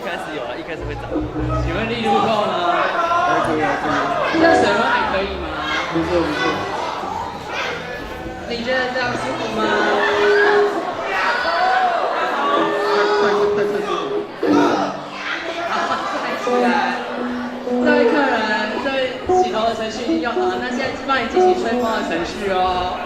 开始有啊，一开始会长。请问力度够吗？可以。这水温还可以吗？不错。你觉得这样舒服吗？快舒服。好，站起来。这位客人，这位洗头的程序已经用好了，那现在帮你进行吹风的程序哦。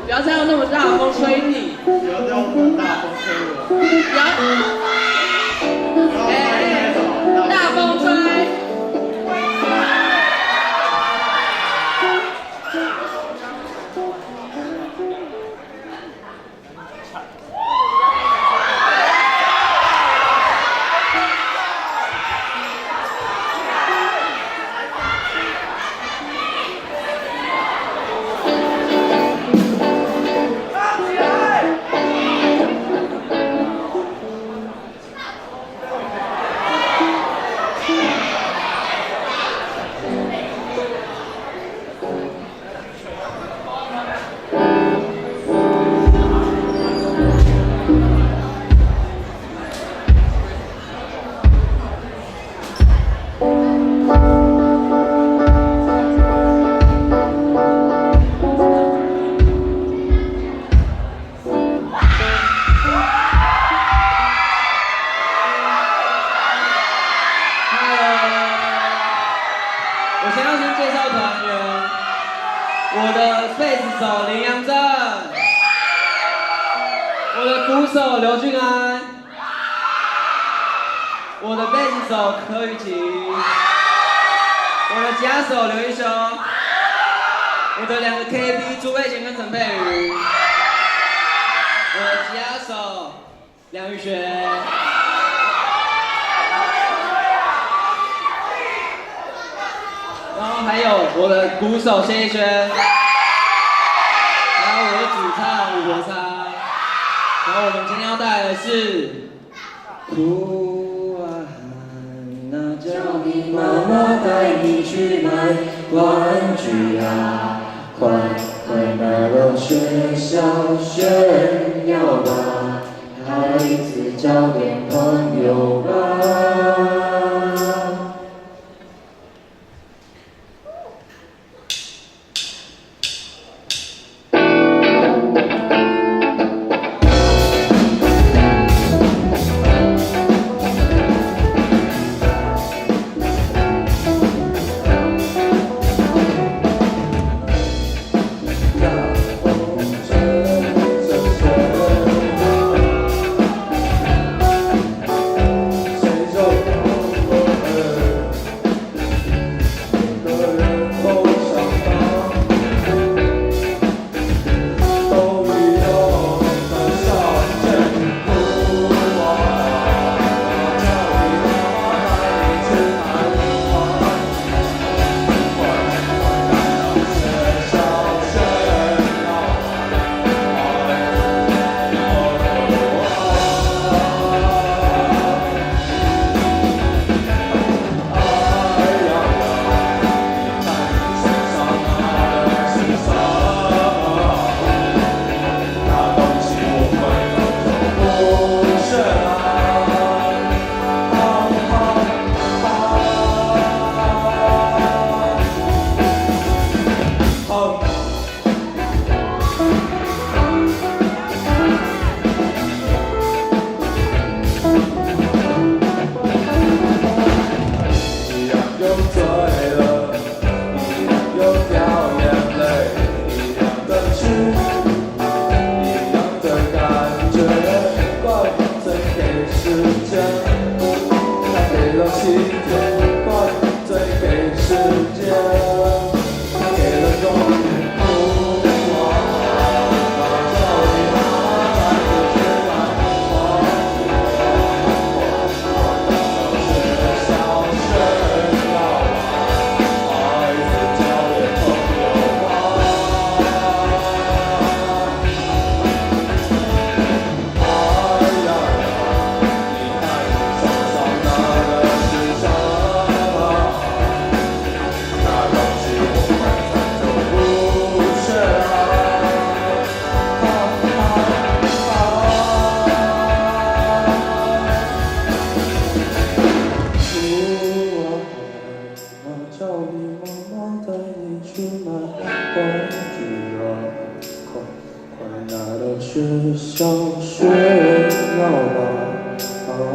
不要再用那么大的风吹你！不要再用那么大风吹我！不要！大风吹！我先要先介绍团员，我的贝斯手林阳正，我的鼓手刘俊安，我的贝斯手柯雨晴，我的吉他手刘一修，我的2个 KB 朱佩贤跟陈佩瑜，我的吉他手梁宇轩。然后还有我的鼓手谢逸轩，还有我的主唱吴国昌，然后我们今天要带来的是哭啊喊啊，叫你妈妈带你去买玩具啊，快快来到学校炫耀吧，孩子交点朋友吧。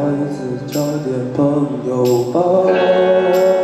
孩子交点朋友吧。